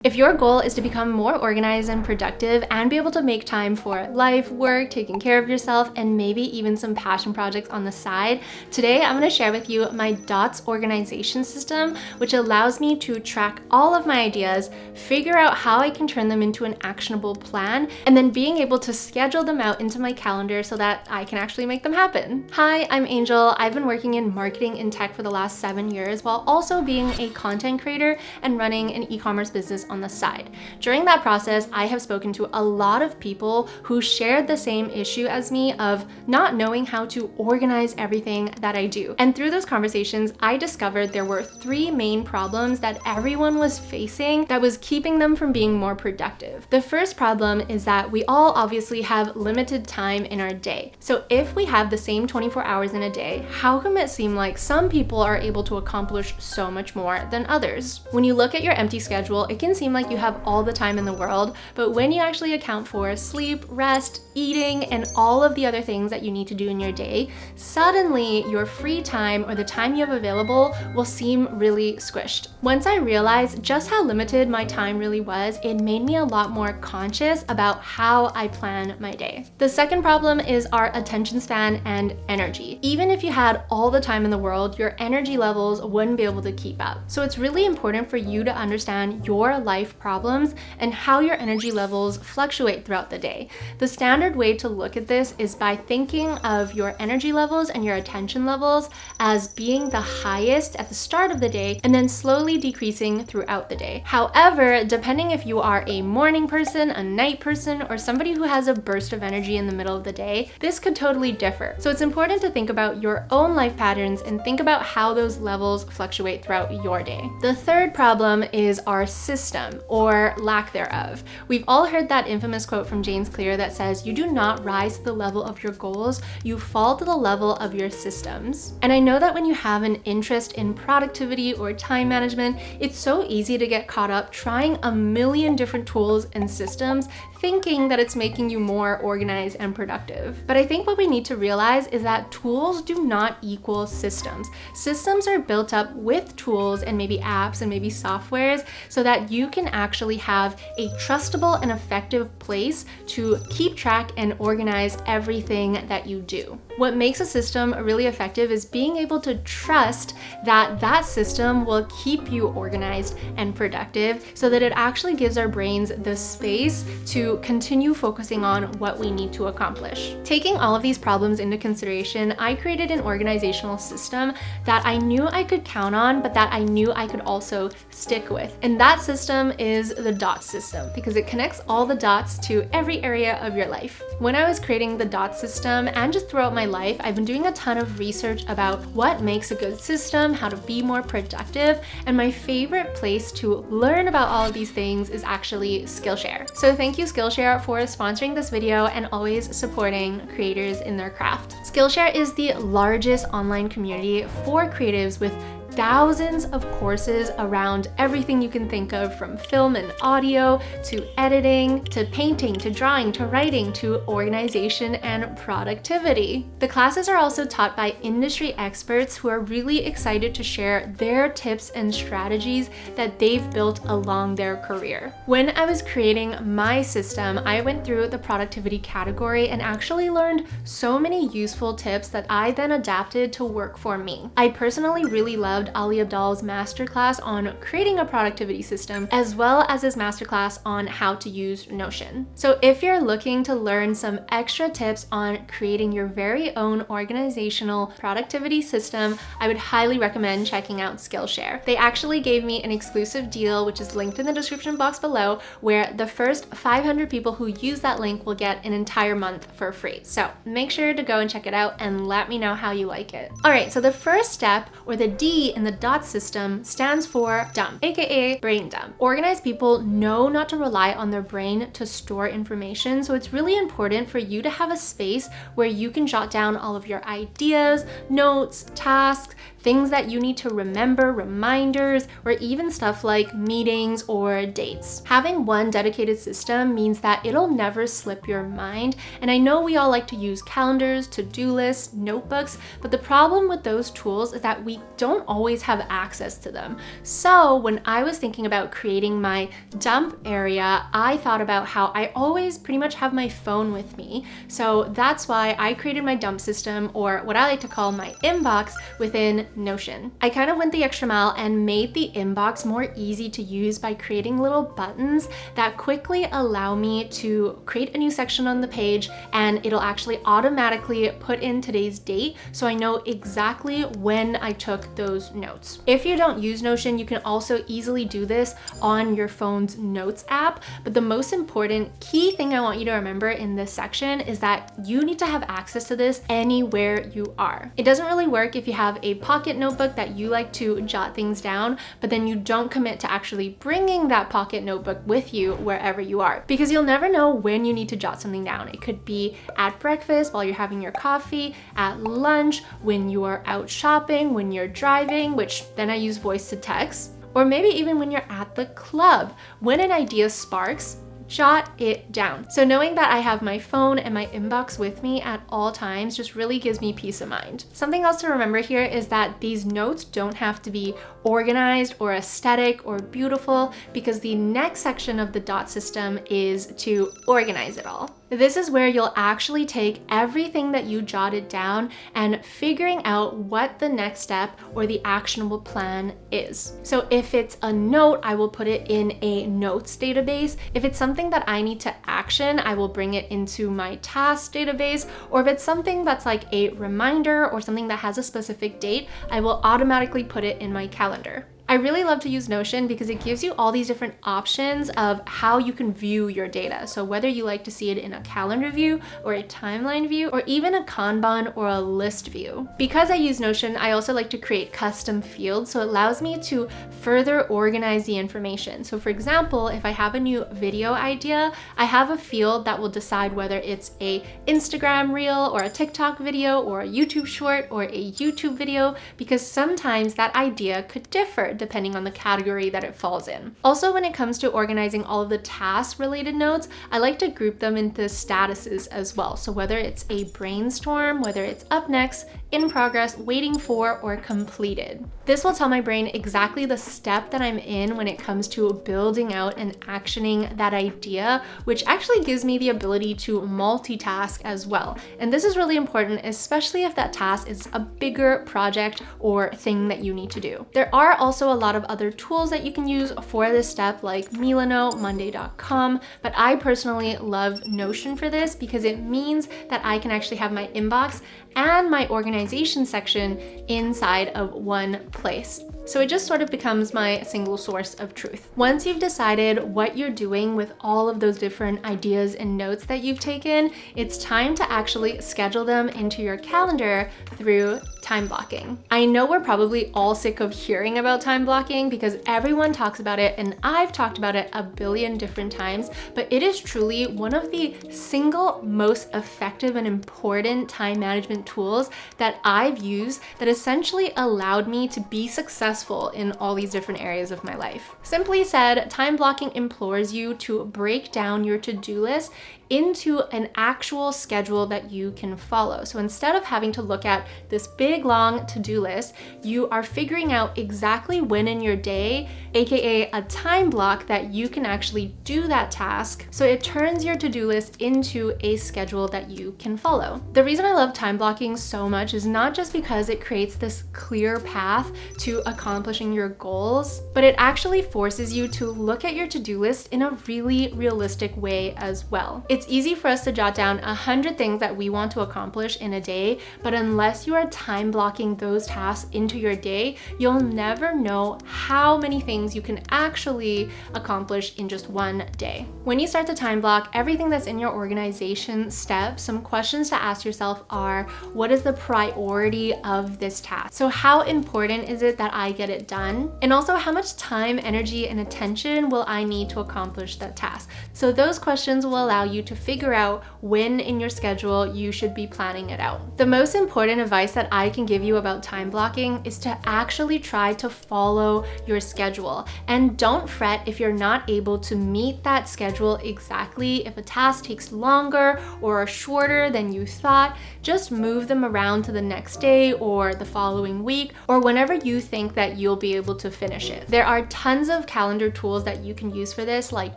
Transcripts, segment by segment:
If your goal is to become more organized and productive and be able to make time for life, work, taking care of yourself, and maybe even some passion projects on the side, today I'm going to share with you my DOTS organization system, which allows me to track all of my ideas, figure out how I can turn them into an actionable plan, and then being able to schedule them out into my calendar so that I can actually make them happen. Hi, I'm Angel. I've been working in marketing and tech for the last 7 years while also being a content creator and running an e-commerce business on the side. During that process, I have spoken to a lot of people who shared the same issue as me of not knowing how to organize everything that I do. And through those conversations, I discovered there were 3 main problems that everyone was facing that was keeping them from being more productive. The first problem is that we all obviously have limited time in our day. So if we have the same 24 hours in a day, how come it seem like some people are able to accomplish so much more than others? When you look at your empty schedule, it can seem like you have all the time in the world, but when you actually account for sleep, rest, eating, and all of the other things that you need to do in your day, suddenly your free time or the time you have available will seem really squished. Once I realized just how limited my time really was, it made me a lot more conscious about how I plan my day. The second problem is our attention span and energy. Even if you had all the time in the world, your energy levels wouldn't be able to keep up. So it's really important for you to understand your life problems and how your energy levels fluctuate throughout the day. The standard way to look at this is by thinking of your energy levels and your attention levels as being the highest at the start of the day and then slowly decreasing throughout the day. However, depending if you are a morning person, a night person, or somebody who has a burst of energy in the middle of the day, this could totally differ. So it's important to think about your own life patterns and think about how those levels fluctuate throughout your day. The third problem is our system, or lack thereof. We've all heard that infamous quote from James Clear that says, "You do not rise to the level of your goals, you fall to the level of your systems." And I know that when you have an interest in productivity or time management, it's so easy to get caught up trying a million different tools and systems, thinking that it's making you more organized and productive. But I think what we need to realize is that tools do not equal systems. Systems are built up with tools and maybe apps and maybe softwares so that you can actually have a trustable and effective place to keep track and organize everything that you do. What makes a system really effective is being able to trust that that system will keep you organized and productive so that it actually gives our brains the space to continue focusing on what we need to accomplish. Taking all of these problems into consideration, I created an organizational system that I knew I could count on, but that I knew I could also stick with. And that system is the DOTS system because it connects all the dots to every area of your life. When I was creating the DOTS system and just throughout my life, I've been doing a ton of research about what makes a good system, how to be more productive, and my favorite place to learn about all of these things is actually Skillshare. So thank you Skillshare for sponsoring this video and always supporting creators in their craft. Skillshare is the largest online community for creatives with thousands of courses around everything you can think of, from film and audio to editing to painting to drawing to writing to organization and productivity. The classes are also taught by industry experts who are really excited to share their tips and strategies that they've built along their career. When I was creating my system, I went through the productivity category and actually learned so many useful tips that I then adapted to work for me. I personally really loved Ali Abdaal's masterclass on creating a productivity system, as well as his masterclass on how to use Notion. So if you're looking to learn some extra tips on creating your very own organizational productivity system, I would highly recommend checking out Skillshare. They actually gave me an exclusive deal, which is linked in the description box below, where the first 500 people who use that link will get an entire month for free. So make sure to go and check it out and let me know how you like it. All right, so the first step, or the D in the DOTS system, stands for dump, aka brain dump. Organized people know not to rely on their brain to store information, so it's really important for you to have a space where you can jot down all of your ideas, notes, tasks, things that you need to remember, reminders, or even stuff like meetings or dates. Having one dedicated system means that it'll never slip your mind. And I know we all like to use calendars, to-do lists, notebooks, but the problem with those tools is that we don't always always have access to them. So when I was thinking about creating my dump area, I thought about how I always pretty much have my phone with me. So that's why I created my dump system, or what I like to call my inbox, within Notion. I kind of went the extra mile and made the inbox more easy to use by creating little buttons that quickly allow me to create a new section on the page, and it'll actually automatically put in today's date so I know exactly when I took those notes. If you don't use Notion, you can also easily do this on your phone's Notes app, but the most important key thing I want you to remember in this section is that you need to have access to this anywhere you are. It doesn't really work if you have a pocket notebook that you like to jot things down, but then you don't commit to actually bringing that pocket notebook with you wherever you are, because you'll never know when you need to jot something down. It could be at breakfast while you're having your coffee, at lunch, when you are out shopping, when you're driving, which then I use voice to text, or maybe even when you're at the club. When an idea sparks, jot it down. So knowing that I have my phone and my inbox with me at all times just really gives me peace of mind. Something else to remember here is that these notes don't have to be organized or aesthetic or beautiful, because the next section of the dot system is to organize it all. This is where you'll actually take everything that you jotted down and figuring out what the next step or the actionable plan is. So if it's a note, I will put it in a notes database. If it's something that I need to action, I will bring it into my tasks database. Or if it's something that's like a reminder or something that has a specific date, I will automatically put it in my calendar. I really love to use Notion because it gives you all these different options of how you can view your data. So whether you like to see it in a calendar view or a timeline view, or even a Kanban or a list view. Because I use Notion, I also like to create custom fields, so it allows me to further organize the information. So for example, if I have a new video idea, I have a field that will decide whether it's a Instagram reel or a TikTok video or a YouTube short or a YouTube video, because sometimes that idea could differ depending on the category that it falls in. Also, when it comes to organizing all of the task related notes, I like to group them into statuses as well. So whether it's a brainstorm, whether it's up next, in progress, waiting for, or completed. This will tell my brain exactly the step that I'm in when it comes to building out and actioning that idea, which actually gives me the ability to multitask as well. And this is really important, especially if that task is a bigger project or thing that you need to do. There are also a lot of other tools that you can use for this step, like Milano, Monday.com, but I personally love Notion for this because it means that I can actually have my inbox and my organization section inside of one place. So it just sort of becomes my single source of truth. Once you've decided what you're doing with all of those different ideas and notes that you've taken, it's time to actually schedule them into your calendar through time blocking. I know we're probably all sick of hearing about time blocking because everyone talks about it, and I've talked about it a billion different times, but it is truly one of the single most effective and important time management tools that I've used that essentially allowed me to be successful in all these different areas of my life. Simply said, time blocking implores you to break down your to-do list into an actual schedule that you can follow. So instead of having to look at this big long to-do list, you are figuring out exactly when in your day, aka a time block, that you can actually do that task. So it turns your to-do list into a schedule that you can follow. The reason I love time blocking so much is not just because it creates this clear path to accomplishing your goals, but it actually forces you to look at your to-do list in a really realistic way as well. It's easy for us to jot down 100 things that we want to accomplish in a day, but unless you are time blocking those tasks into your day, you'll never know how many things you can actually accomplish in just one day. When you start to time block everything that's in your organization step, some questions to ask yourself are, what is the priority of this task? So how important is it that I I get it done? And also, how much time, energy, and attention will I need to accomplish that task? So those questions will allow you to figure out when in your schedule you should be planning it out. The most important advice that I can give you about time blocking is to actually try to follow your schedule. And don't fret if you're not able to meet that schedule exactly. If a task takes longer or shorter than you thought, just move them around to the next day or the following week, or whenever you think that you'll be able to finish it. There are tons of calendar tools that you can use for this, like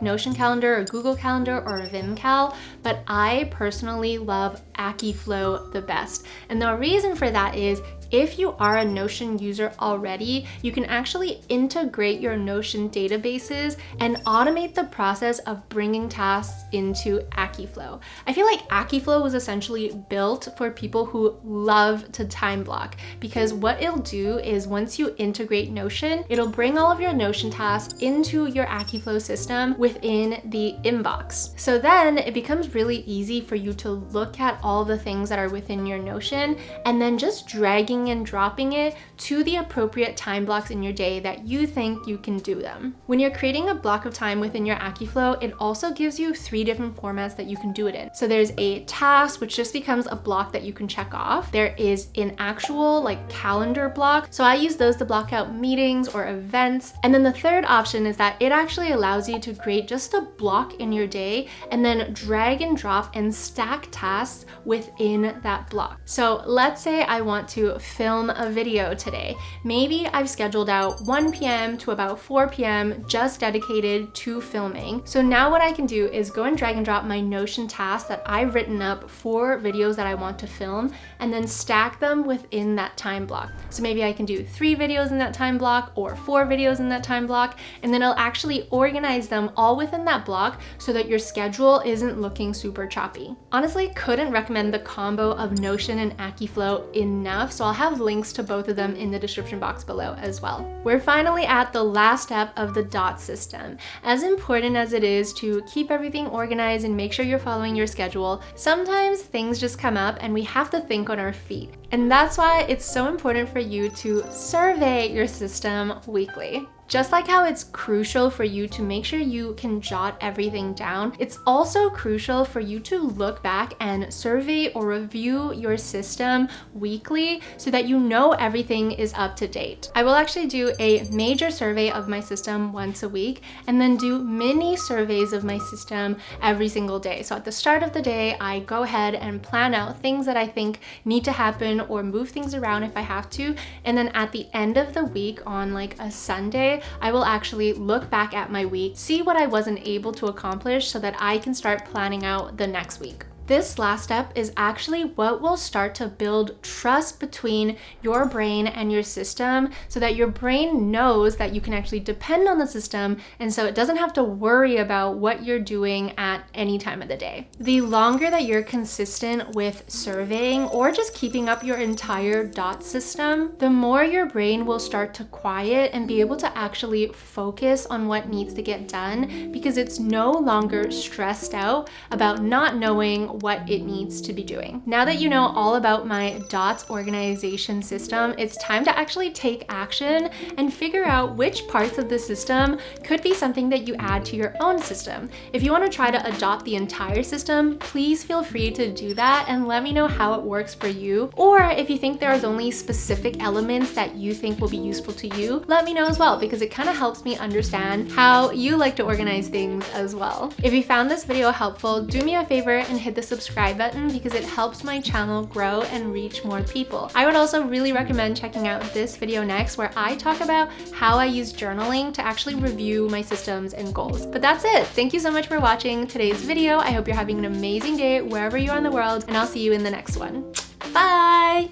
Notion Calendar or Google Calendar or VimCal, but I personally love AkiFlow the best. And the reason for that is, if you are a Notion user already, you can actually integrate your Notion databases and automate the process of bringing tasks into AkiFlow. I feel like AkiFlow was essentially built for people who love to time block, because what it'll do is once you integrate Notion, it'll bring all of your Notion tasks into your AkiFlow system within the inbox. So then it becomes really easy for you to look at all the things that are within your Notion and then just dragging and dropping it to the appropriate time blocks in your day that you think you can do them. When you're creating a block of time within your AkiFlow, it also gives you 3 different formats that you can do it in. So there's a task, which just becomes a block that you can check off. There is an actual calendar block. So I use those to block out meetings or events. And then the third option is that it actually allows you to create just a block in your day and then drag and drop and stack tasks within that block. So let's say I want to film a video today. Maybe I've scheduled out 1 p.m. to about 4 p.m. just dedicated to filming. So now what I can do is go and drag and drop my Notion tasks that I've written up for videos that I want to film and then stack them within that time block. So maybe I can do 3 videos in that time block or 4 videos in that time block, and then I'll actually organize them all within that block so that your schedule isn't looking super choppy. Honestly, couldn't recommend the combo of Notion and AkiFlow enough, so I'll have links to both of them in the description box below as well. We're finally at the last step of the dot system. As important as it is to keep everything organized and make sure you're following your schedule, sometimes things just come up and we have to think on our feet. And that's why it's so important for you to survey your system weekly. Just like how it's crucial for you to make sure you can jot everything down, it's also crucial for you to look back and survey or review your system weekly so that you know everything is up to date. I will actually do a major survey of my system once a week and then do mini surveys of my system every single day. So at the start of the day, I go ahead and plan out things that I think need to happen or move things around if I have to. And then at the end of the week on a Sunday, I will actually look back at my week, see what I wasn't able to accomplish so that I can start planning out the next week. This last step is actually what will start to build trust between your brain and your system so that your brain knows that you can actually depend on the system, and so it doesn't have to worry about what you're doing at any time of the day. The longer that you're consistent with surveying or just keeping up your entire dot system, the more your brain will start to quiet and be able to actually focus on what needs to get done because it's no longer stressed out about not knowing what it needs to be doing. Now that you know all about my dots organization system, it's time to actually take action and figure out which parts of the system could be something that you add to your own system. If you want to try to adopt the entire system, please feel free to do that and let me know how it works for you. Or if you think there's only specific elements that you think will be useful to you, let me know as well, because it kind of helps me understand how you like to organize things as well. If you found this video helpful, do me a favor and hit the subscribe button because it helps my channel grow and reach more people. I would also really recommend checking out this video next, where I talk about how I use journaling to actually review my systems and goals. But that's it. Thank you so much for watching today's video. I hope you're having an amazing day wherever you are in the world, and I'll see you in the next one. Bye!